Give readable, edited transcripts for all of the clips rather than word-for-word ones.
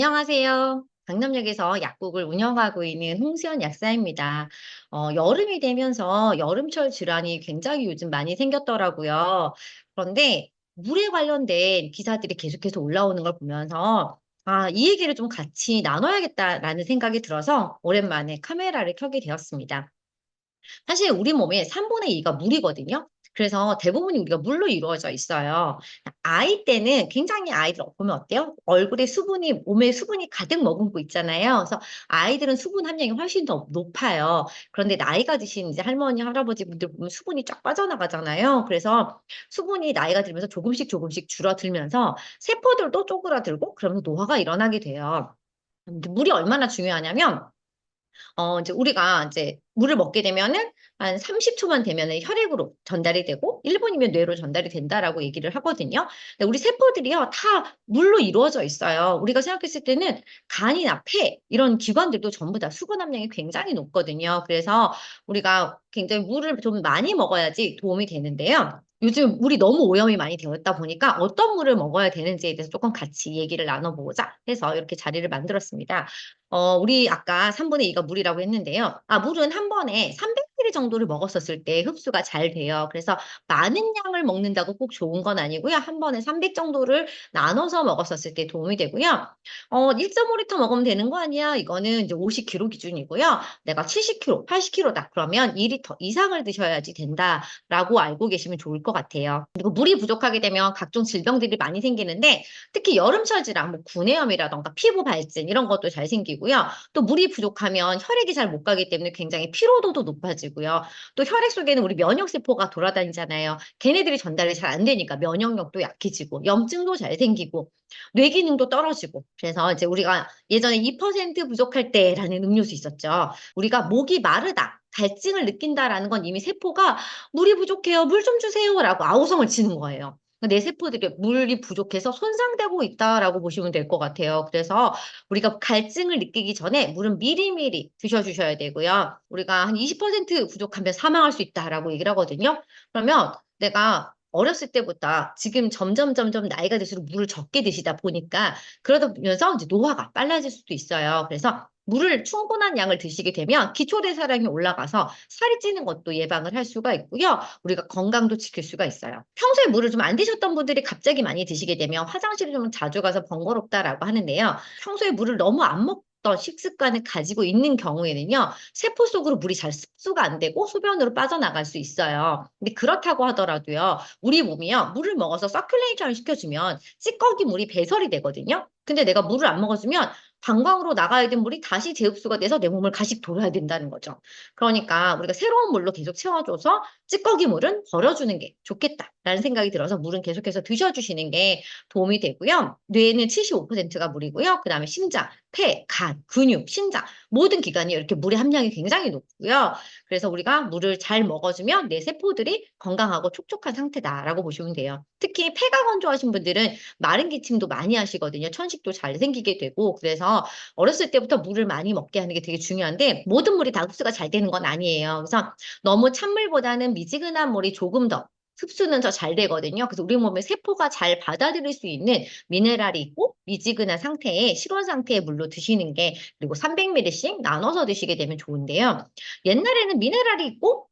안녕하세요. 강남역에서 약국을 운영하고 있는 홍수연 약사입니다. 여름이 되면서 여름철 질환이 굉장히 요즘 많이 생겼더라고요. 그런데 물에 관련된 기사들이 계속해서 올라오는 걸 보면서 이 얘기를 좀 같이 나눠야겠다라는 생각이 들어서 오랜만에 카메라를 켜게 되었습니다. 사실 우리 몸의 3분의 2가 물이거든요. 그래서 대부분이 우리가 물로 이루어져 있어요. 아이 때는 굉장히 아이들 보면 어때요? 얼굴에 수분이 몸에 수분이 가득 머금고 있잖아요. 그래서 아이들은 수분 함량이 훨씬 더 높아요. 그런데 나이가 드신 이제 할머니, 할아버지분들 보면 수분이 쫙 빠져나가잖아요. 그래서 수분이 나이가 들면서 조금씩 조금씩 줄어들면서 세포들도 쪼그라들고 그러면서 노화가 일어나게 돼요. 근데 물이 얼마나 중요하냐면 이제 우리가 이제 물을 먹게 되면은 한 30 초만 되면은 혈액으로 전달이 되고 1 분이면 뇌로 전달이 된다라고 얘기를 하거든요. 근데 우리 세포들이요 다 물로 이루어져 있어요. 우리가 생각했을 때는 간이나 폐 이런 기관들도 전부 다 수분 함량이 굉장히 높거든요. 그래서 우리가 굉장히 물을 좀 많이 먹어야지 도움이 되는데요. 요즘 물이 너무 오염이 많이 되어 있다 보니까 어떤 물을 먹어야 되는지에 대해서 쪼끔 같이 얘기를 나눠 보고자 해서 이렇게 자리를 만들었습니다. 우리 아까 3분의 2가 물이라고 했는데요. 물은 한 번에 300ml 정도를 먹었었을 때 흡수가 잘 돼요. 그래서 많은 양을 먹는다고 꼭 좋은 건 아니고요. 한 번에 300 정도를 나눠서 먹었었을 때 도움이 되고요. 1.5 리터 먹으면 되는 거 아니야? 이거는 이제 50kg 기준이고요. 내가 70kg, 80kg다. 그러면 2리터 이상을 드셔야지 된다라고 알고 계시면 좋을 것 같아요. 그리고 물이 부족하게 되면 각종 질병들이 많이 생기는데 특히 여름철 질환, 뭐 구내염이라든가 피부 발진 이런 것도 잘 생기고요. 또 물이 부족하면 혈액이 잘 못 가기 때문에 굉장히 피로도도 높아지고요. 또 혈액 속에는 우리 면역 세포가 돌아다니잖아요. 걔네들이 전달이 잘 안 되니까 면역력도 약해지고 염증도 잘 생기고 뇌 기능도 떨어지고 그래서 이제 우리가 예전에 2% 부족할 때라는 음료수 있었죠. 우리가 목이 마르다, 갈증을 느낀다라는 건 이미 세포가 "물이 부족해요. 물 좀 주세요."라고 아우성을 치는 거예요. 내 세포들이 물이 부족해서 손상되고 있다라고 보시면 될 것 같아요. 그래서 우리가 갈증을 느끼기 전에 물은 미리미리 드셔 주셔야 되고요. 우리가 한 20% 부족하면 사망할 수 있다라고 얘기를 하거든요. 그러면 내가 어렸을 때보다 지금 점점 나이가 들수록 물을 적게 드시다 보니까 그러다 보면서 이제 노화가 빨라질 수도 있어요. 그래서 물을 충분한 양을 드시게 되면 기초대사량이 올라가서 살이 찌는 것도 예방을 할 수가 있고요. 우리가 건강도 지킬 수가 있어요. 평소에 물을 좀 안 드셨던 분들이 갑자기 많이 드시게 되면 "화장실을 좀 자주 가서 번거롭다."라고 하는데요. 평소에 물을 너무 안 먹던 식습관을 가지고 있는 경우에는요. 세포 속으로 물이 잘 흡수가 안 되고 소변으로 빠져나갈 수 있어요. 근데 그렇다고 하더라도요. 우리 몸이요. 물을 먹어서 서큘레이션을 시켜주면 찌꺼기 물이 배설이 되거든요. 근데 내가 물을 안 먹어주면 방광으로 나가야 될 물이 다시 재흡수가 돼서 내 몸을 다시 돌아야 된다는 거죠. 그러니까 우리가 새로운 물로 계속 채워줘서 찌꺼기 물은 버려주는 게 좋겠다라는 생각이 들어서 물은 계속해서 드셔주시는 게 도움이 되고요. 뇌는 75%가 물이고요. 그다음에 심장, 폐, 간, 근육, 신장 모든 기관이 이렇게 물의 함량이 굉장히 높고요. 그래서 우리가 물을 잘 먹어주면 내 세포들이 건강하고 촉촉한 상태다라고 보시면 돼요. 특히 폐가 건조하신 분들은 마른 기침도 많이 하시거든요. 천식도 잘 생기게 되고 그래서 어렸을 때부터 물을 많이 먹게 하는 게 되게 중요한데 모든 물이 다 흡수가 잘 되는 건 아니에요. 그래서 너무 찬물보다는 미지근한 물이 조금 더 흡수는 더 잘 되거든요. 그래서 우리 몸의 세포가 잘 받아들일 수 있는 미네랄이 있고 미지근한 상태의 실온 상태의 물로 드시는 게 그리고 300ml씩 나눠서 드시게 되면 좋은데요. 옛날에는 미네랄이 있고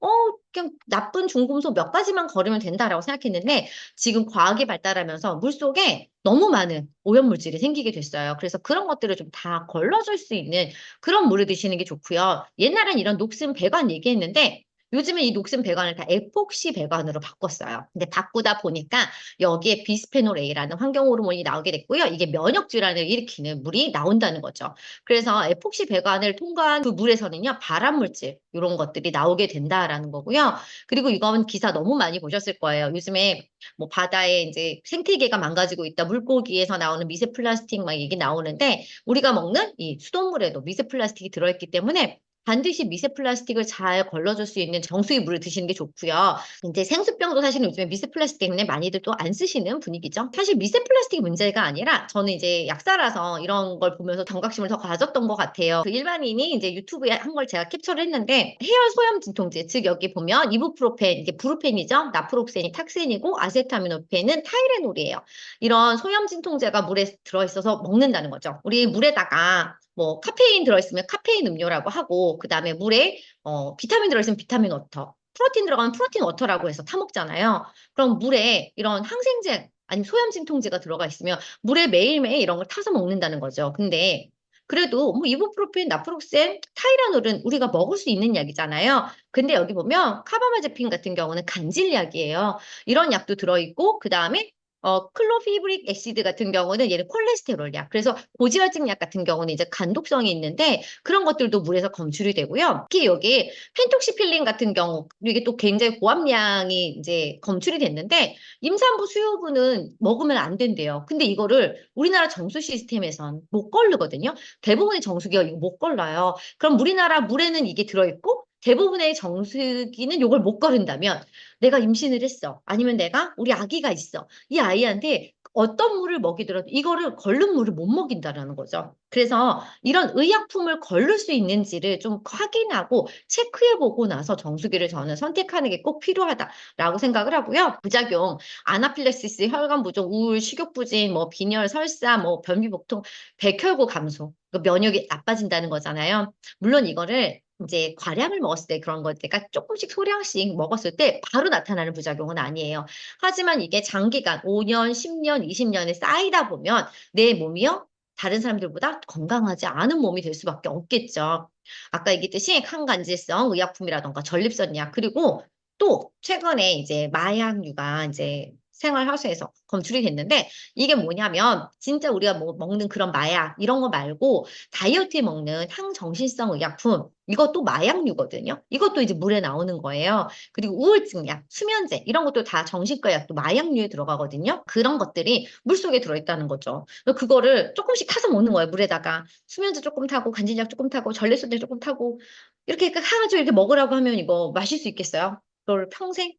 그냥 나쁜 중금속 몇 가지만 거르면 된다라고 생각했는데 지금 과학이 발달하면서 물속에 너무 많은 오염물질이 생기게 됐어요. 그래서 그런 것들을 좀 다 걸러줄 수 있는 그런 물을 드시는 게 좋고요. 옛날엔 이런 녹슨 배관 얘기했는데 요즘에 이 녹슨 배관을 다 에폭시 배관으로 바꿨어요. 근데 바꾸다 보니까 여기에 비스페놀 A라는 환경 호르몬이 나오게 됐고요. 이게 면역 질환을 일으키는 물이 나온다는 거죠. 그래서 에폭시 배관을 통과한 그 물에서는요. 발암 물질 요런 것들이 나오게 된다라는 거고요. 그리고 이건 기사 너무 많이 보셨을 거예요. 요즘에 뭐 바다에 인제 생태계가 망가지고 있다. 물고기에서 나오는 미세 플라스틱 막 얘기 나오는데 우리가 먹는 이 수돗물에도 미세 플라스틱이 들어있기 때문에 반드시 미세 플라스틱을 잘 걸러줄 수 있는 정수기 물을 드시는 게 좋고요. 이제 생수병도 사실은 요즘에 미세 플라스틱 때문에 많이들 또 안 쓰시는 분위기죠. 사실 미세 플라스틱이 문제가 아니라 저는 이제 약사라서 이런 걸 보면서 경각심을 더 가졌던 것 같아요. 그 일반인이 이제 유튜브에 한 걸 제가 캡처를 했는데 해열 소염 진통제, 즉 여기 보면 이부프로펜, 이게 브루펜이죠. 나프록센이 탁센이고 아세타미노펜은 타이레놀이에요. 이런 소염 진통제가 물에 들어있어서 먹는다는 거죠. 우리 물에다가 뭐 카페인 들어있으면 카페인 음료라고 하고, 그 다음에 물에 비타민 들어있으면 비타민 워터, 프로틴 들어가면 프로틴 워터라고 해서 타먹잖아요. 그럼 물에 이런 항생제 아니면 소염 진통제가 들어가 있으면 물에 매일매일 이런 걸 타서 먹는다는 거죠. 근데 그래도 뭐 이부프로펜, 나프록센, 타이라놀은 우리가 먹을 수 있는 약이잖아요. 근데 여기 보면 카바마제핀 같은 경우는 간질약이에요. 이런 약도 들어있고, 그 다음에 클로피브릭 애시드 같은 경우는 얘는 콜레스테롤약. 그래서 고지혈증 약 같은 경우는 이제 간독성이 있는데 그런 것들도 물에서 검출이 되고요. 특히 여기 펜톡시필린 같은 경우 이게 또 굉장히 고함량이 이제 검출이 됐는데 임산부 수유부는 먹으면 안 된대요. 근데 이거를 우리나라 정수 시스템에선 못 걸르거든요. 대부분의 정수기가 이거 못 걸러요. 그럼 우리나라 물에는 이게 들어있고 대부분의 정수기는 이걸 못 거른다면 내가 임신을 했어. 아니면 내가 우리 아기가 있어. 이 아이한테 어떤 물을 먹이더라도 이거를 걸른 물을 못 먹인다라는 거죠. 그래서 이런 의약품을 걸를 수 있는지를 좀 확인하고 체크해보고 나서 정수기를 저는 선택하는 게 꼭 필요하다라고 생각을 하고요. 부작용, 아나필렉시스, 혈관 부종, 우울, 식욕부진, 뭐 빈혈, 설사, 뭐 변비복통, 백혈구 감소, 그 면역이 나빠진다는 거잖아요. 물론 이거를 이제 과량을 먹었을 때 그런 것들가 조금씩 소량씩 먹었을 때 바로 나타나는 부작용은 아니에요. 하지만 이게 장기간 5년, 10년, 20년에 쌓이다 보면 내 몸이요, 다른 사람들보다 건강하지 않은 몸이 될 수밖에 없겠죠. 아까 얘기했듯이 항간질성 의약품이라던가 전립선약, 그리고 또 최근에 이제 마약류가 이제 생활하수에서 검출이 됐는데 이게 뭐냐면 진짜 우리가 뭐 먹는 그런 마약 이런 거 말고 다이어트에 먹는 항정신성 의약품, 이것도 마약류거든요. 이것도 이제 물에 나오는 거예요. 그리고 우울증약, 수면제 이런 것도 다 정신과 약도 마약류에 들어가거든요. 그런 것들이 물속에 들어있다는 거죠. 그거를 조금씩 타서 먹는 거예요. 물에다가 수면제 조금 타고 간질약 조금 타고 전립선제 조금 타고 이렇게 해가지고 이렇게 먹으라고 하면 이거 마실 수 있겠어요? 그걸 평생?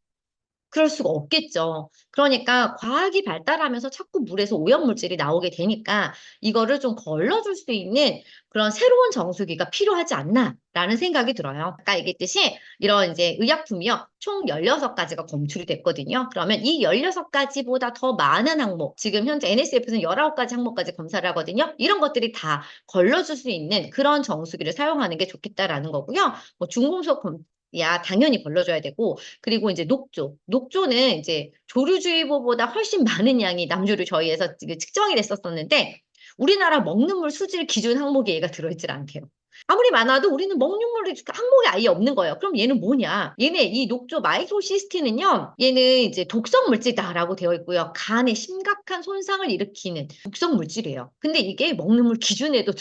그럴 수가 없겠죠. 그러니까 과학이 발달하면서 자꾸 물에서 오염물질이 나오게 되니까 이거를 좀 걸러줄 수 있는 그런 새로운 정수기가 필요하지 않나라는 생각이 들어요. 아까 얘기했듯이 이런 이제 의약품이요. 총 16가지가 검출이 됐거든요. 그러면 이 16가지보다 더 많은 항목, 지금 현재 NSF에서는 19가지 항목까지 검사를 하거든요. 이런 것들이 다 걸러줄 수 있는 그런 정수기를 사용하는 게 좋겠다라는 거고요. 뭐 중금속 야, 당연히 걸러줘야 되고, 그리고 이제 녹조. 녹조는 이제 조류주의보보다 훨씬 많은 양이 남조류 저희에서 지금 측정이 됐었었는데, 우리나라 먹는 물 수질 기준 항목에 얘가 들어있질 않대요. 아무리 많아도 우리는 먹는 물이 항목이 아예 없는 거예요. 그럼 얘는 뭐냐? 얘네 이 녹조 마이크로시스틴은요, 얘는 이제 독성 물질다라고 되어 있고요. 간에 심각한 손상을 일으키는 독성 물질이에요. 근데 이게 먹는 물 기준에도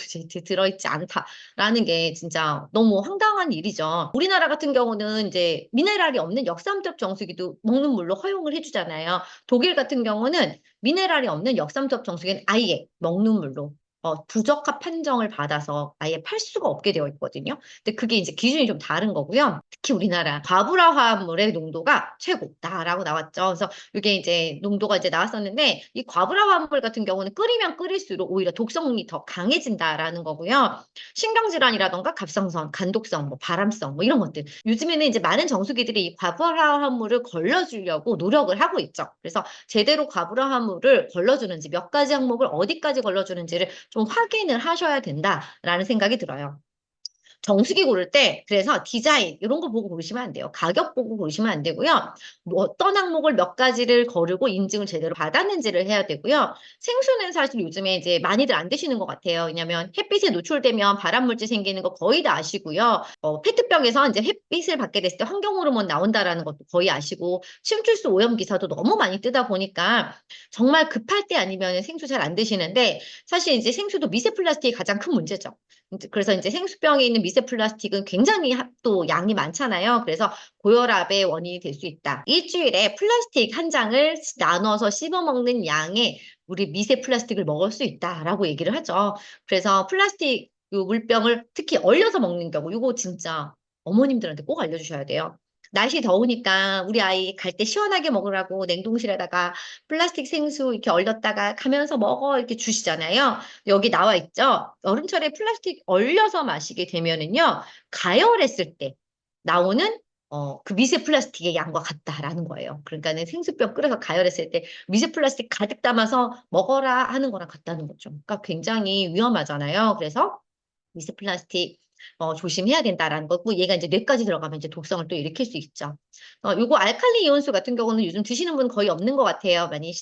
들어있지 않다라는 게 진짜 너무 황당한 일이죠. 우리나라 같은 경우는 이제 미네랄이 없는 역삼적 정수기도 먹는 물로 허용을 해주잖아요. 독일 같은 경우는 미네랄이 없는 역삼적 정수기는 아예 먹는 물로 부적합 판정을 받아서 아예 팔 수가 없게 되어 있거든요. 근데 그게 이제 기준이 좀 다른 거고요. 특히 우리나라 과부라 화합물의 농도가 최고다라고 나왔죠. 그래서 이게 이제 농도가 이제 나왔었는데 이 과부라 화합물 같은 경우는 끓이면 끓일수록 오히려 독성이 더 강해진다라는 거고요. 신경질환이라던가 갑상선, 간독성, 뭐 발암성 뭐 이런 것들. 요즘에는 이제 많은 정수기들이 이 과부라 화합물을 걸러주려고 노력을 하고 있죠. 그래서 제대로 과부라 화합물을 걸러주는지 몇 가지 항목을 어디까지 걸러주는지를 좀 확인을 하셔야 된다라는 생각이 들어요. 정수기 고를 때 그래서 디자인 이런 거 보고 고르시면 안 돼요. 가격 보고 고르시면 안 되고요. 뭐 어떤 항목을 몇 가지를 거르고 인증을 제대로 받았는지를 해야 되고요. 생수는 사실 요즘에 이제 많이들 안 드시는 것 같아요. 왜냐하면 햇빛에 노출되면 발암물질 생기는 거 거의 다 아시고요. 페트병에서 이제 햇빛을 받게 됐을 때 환경호르몬 나온다라는 것도 거의 아시고 침출수 오염 기사도 너무 많이 뜨다 보니까 정말 급할 때 아니면 생수 잘 안 드시는데 사실 이제 생수도 미세 플라스틱이 가장 큰 문제죠. 그래서 이제 생수병에 있는 미세 플라스틱은 굉장히 또 양이 많잖아요. 그래서 고혈압의 원인이 될 수 있다. 일주일에 플라스틱 한 장을 나눠서 씹어 먹는 양의 우리 미세 플라스틱을 먹을 수 있다라고 얘기를 하죠. 그래서 플라스틱 요 물병을 특히 얼려서 먹는 경우, 요거 진짜 어머님들한테 꼭 알려주셔야 돼요. 날씨 더우니까 우리 아이 갈 때 시원하게 먹으라고 냉동실에다가 플라스틱 생수 이렇게 얼렸다가 가면서 먹어 이렇게 주시잖아요. 여기 나와 있죠. 여름철에 플라스틱 얼려서 마시게 되면은요, 가열했을 때 나오는 그 미세 플라스틱의 양과 같다라는 거예요. 그러니까는 생수병 끓여서 가열했을 때 미세 플라스틱 가득 담아서 먹어라 하는 거랑 같다는 거죠. 그러니까 굉장히 위험하잖아요. 그래서 미세 플라스틱 조심해야 된다라는 거고, 얘가 이제 뇌까지 들어가면 이제 독성을 또 일으킬 수 있죠. 요거 알칼리 이온수 같은 경우는 요즘 드시는 분 거의 없는 것 같아요. 많이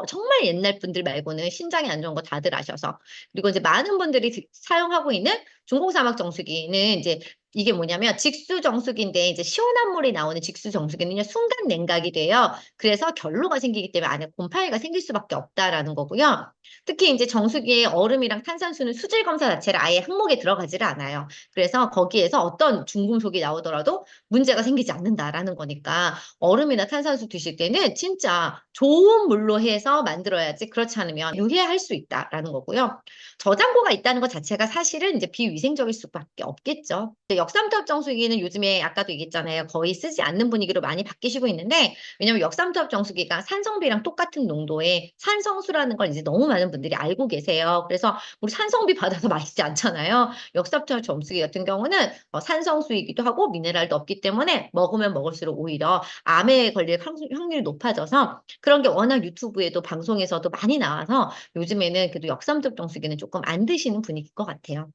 정말 옛날 분들 말고는 신장에 안 좋은 거 다들 아셔서. 그리고 이제 많은 분들이 사용하고 있는 중공사막 정수기는 이제 이게 뭐냐면 직수 정수기인데, 이제 시원한 물이 나오는 직수 정수기는요, 순간 냉각이 돼요. 그래서 결로가 생기기 때문에 안에 곰팡이가 생길 수밖에 없다라는 거고요. 특히 이제 정수기에 얼음이랑 탄산수는 수질 검사 자체를 아예 항목에 들어가지를 않아요. 그래서 거기에서 어떤 중금속이 나오더라도 문제가 생기지 않는다라는 거니까, 얼음이나 탄산수 드실 때는 진짜 좋은 물로 해서 만들어야지, 그렇지 않으면 유해할 수 있다라는 거고요. 저장고가 있다는 것 자체가 사실은 이제 비위생적일 수밖에 없겠죠. 역삼투압 정수기는 요즘에 아까도 얘기했잖아요. 거의 쓰지 않는 분위기로 많이 바뀌시고 있는데, 왜냐면 역삼투압 정수기가 산성비랑 똑같은 농도의 산성수라는 걸 이제 너무 많은 분들이 알고 계세요. 그래서 우리 산성비 받아서 마시지 않잖아요. 역삼투압 정수기 같은 경우는 산성수이기도 하고 미네랄도 없기 때문에 먹으면 먹을수록 오히려 암에 걸릴 확률이 높아져서, 그런 게 워낙 유튜브에도 방송에서도 많이 나와서 요즘에는 그래도 역삼투압 정수기는 조금 안 드시는 분위기일 것 같아요.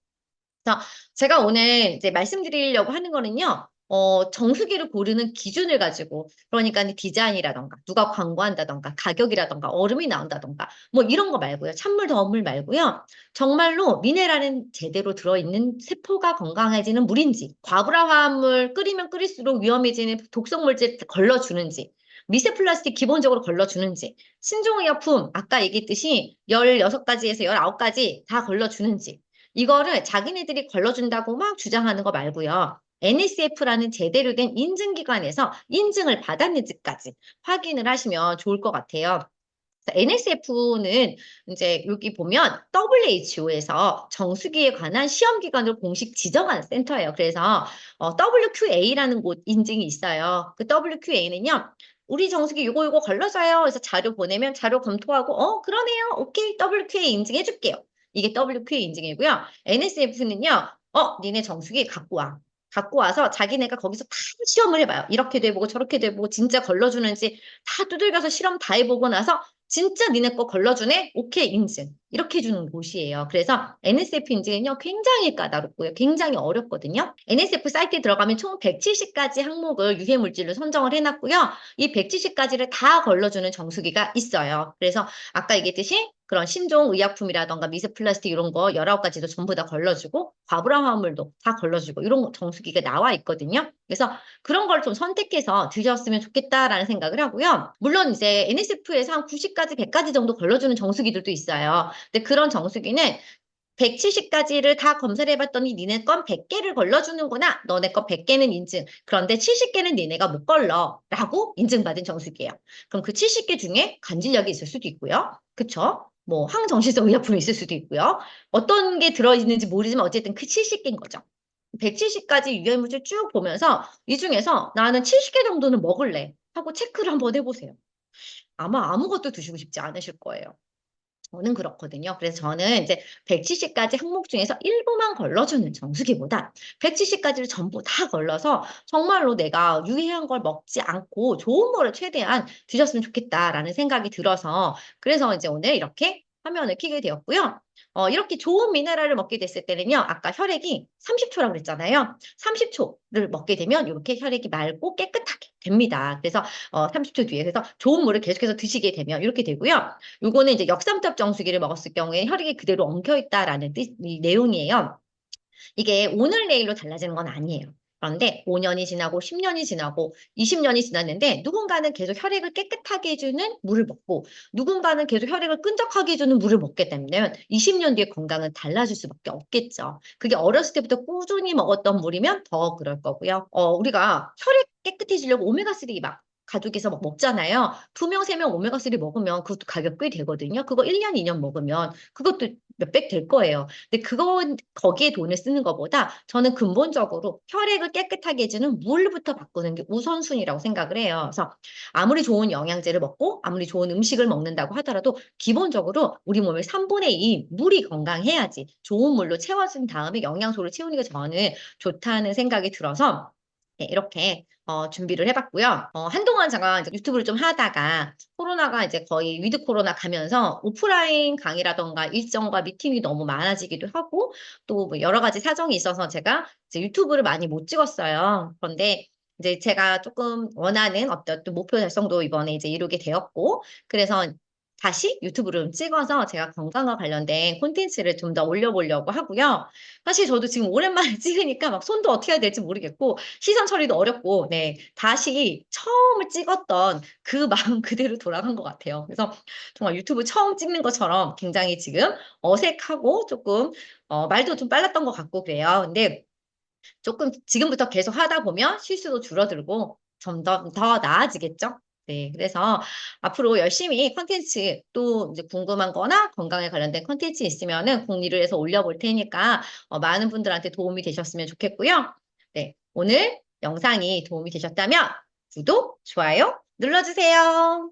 자, 제가 오늘 이제 말씀드리려고 하는 거는요, 정수기를 고르는 기준을 가지고, 그러니까 디자인이라던가, 누가 광고한다던가, 가격이라던가, 얼음이 나온다던가, 뭐 이런 거 말고요. 찬물, 더운 물 말고요. 정말로 미네랄은 제대로 들어있는, 세포가 건강해지는 물인지, 과부하 화합물 끓이면 끓일수록 위험해지는 독성물질 걸러주는지, 미세 플라스틱 기본적으로 걸러주는지, 신종의약품, 아까 얘기했듯이 16가지에서 19가지 다 걸러주는지, 이거를 자기네들이 걸러준다고 막 주장하는 거 말고요. NSF라는 제대로 된 인증기관에서 인증을 받았는지까지 확인을 하시면 좋을 것 같아요. NSF는 이제 여기 보면 WHO에서 정수기에 관한 시험기관으로 공식 지정한 센터예요. 그래서 WQA라는 곳 인증이 있어요. 그 WQA는요, 우리 정수기 요거 걸러줘요. 그래서 자료 보내면 자료 검토하고, 그러네요. 오케이, WQA 인증해줄게요. 이게 WQA 인증이고요. NSF는요, 니네 정수기 갖고 와. 갖고 와서 자기네가 거기서 다 시험을 해봐요. 이렇게도 해보고 저렇게도 해보고 진짜 걸러주는지 다 두들겨서 실험 다 해보고 나서 진짜 니네 거 걸러주네? 오케이, 인증. 이렇게 해주는 곳이에요. 그래서 NSF 인증은요, 굉장히 까다롭고요. 굉장히 어렵거든요. NSF 사이트에 들어가면 총 170가지 항목을 유해물질로 선정을 해놨고요. 이 170가지를 다 걸러주는 정수기가 있어요. 그래서 아까 얘기했듯이 그런 신종 의약품이라던가 미세 플라스틱 이런 거 19가지도 전부 다 걸러주고, 과부하 화합물도 다 걸러주고, 이런 정수기가 나와 있거든요. 그래서 그런 걸 좀 선택해서 드셨으면 좋겠다라는 생각을 하고요. 물론 이제 NSF에서 한 90가지, 100가지 정도 걸러주는 정수기들도 있어요. 근데 그런 정수기는 170가지를 다 검사를 해봤더니 니네 건 100개를 걸러주는구나. 너네 건 100개는 인증. 그런데 70개는 니네가 못 걸러. 라고 인증받은 정수기예요. 그럼 그 70개 중에 간질력이 있을 수도 있고요. 그쵸? 뭐 항정신성 의약품이 있을 수도 있고요. 어떤 게 들어있는지 모르지만 어쨌든 그 70개인 거죠. 170가지 유해물질 쭉 보면서 이 중에서 나는 70개 정도는 먹을래 하고 체크를 한번 해보세요. 아마 아무것도 드시고 싶지 않으실 거예요. 저는 그렇거든요. 그래서 저는 이제 170가지 항목 중에서 일부만 걸러주는 정수기보다 170가지를 전부 다 걸러서 정말로 내가 유해한 걸 먹지 않고 좋은 거를 최대한 드셨으면 좋겠다라는 생각이 들어서, 그래서 이제 오늘 이렇게 화면을 켜게 되었고요. 이렇게 좋은 미네랄을 먹게 됐을 때는요, 아까 혈액이 30초라고 그랬잖아요. 30초를 먹게 되면 이렇게 혈액이 맑고 깨끗하게 됩니다. 그래서 30초 뒤에, 그래서 좋은 물을 계속해서 드시게 되면 이렇게 되고요. 요거는 이제 역삼투압 정수기를 먹었을 경우에 혈액이 그대로 엉켜 있다라는 이 내용이에요. 이게 오늘 내일로 달라지는 건 아니에요. 그런데 5년이 지나고 10년이 지나고 20년이 지났는데, 누군가는 계속 혈액을 깨끗하게 해주는 물을 먹고 누군가는 계속 혈액을 끈적하게 해주는 물을 먹게 되면 20년 뒤에 건강은 달라질 수밖에 없겠죠. 그게 어렸을 때부터 꾸준히 먹었던 물이면 더 그럴 거고요. 우리가 혈액 깨끗해지려고 오메가3 막 가족에서 막 먹잖아요. 2명, 3명 오메가3 먹으면 그것도 가격 꽤 되거든요. 그거 1년, 2년 먹으면 그것도 몇백 될 거예요. 근데 거기에 돈을 쓰는 것보다 저는 근본적으로 혈액을 깨끗하게 해주는 물부터 바꾸는 게 우선순위라고 생각을 해요. 그래서 아무리 좋은 영양제를 먹고 아무리 좋은 음식을 먹는다고 하더라도 기본적으로 우리 몸의 3분의 2 물이 건강해야지 좋은 물로 채워준 다음에 영양소를 채우는 게 저는 좋다는 생각이 들어서 네, 이렇게 준비를 해봤고요. 한동안 제가 이제 유튜브를 좀 하다가 코로나가 이제 거의 위드 코로나 가면서 오프라인 강의라던가 일정과 미팅이 너무 많아지기도 하고 또 뭐 여러 가지 사정이 있어서 제가 이제 유튜브를 많이 못 찍었어요. 그런데 이제 제가 조금 원하는 어떤 또 목표 달성도 이번에 이제 이루게 되었고 그래서 다시 유튜브를 좀 찍어서 제가 건강과 관련된 콘텐츠를 좀 더 올려보려고 하고요. 사실 저도 지금 오랜만에 찍으니까 막 손도 어떻게 해야 될지 모르겠고 시선 처리도 어렵고 네 다시 처음을 찍었던 그 마음 그대로 돌아간 것 같아요. 그래서 정말 유튜브 처음 찍는 것처럼 굉장히 지금 어색하고 조금 말도 좀 빨랐던 것 같고 그래요. 근데 조금 지금부터 계속 하다 보면 실수도 줄어들고 점점 더 나아지겠죠? 네, 그래서 앞으로 열심히 컨텐츠 또 이제 궁금한 거나 건강에 관련된 컨텐츠 있으면은 공유를 해서 올려볼 테니까 많은 분들한테 도움이 되셨으면 좋겠고요. 네, 오늘 영상이 도움이 되셨다면 구독, 좋아요 눌러주세요.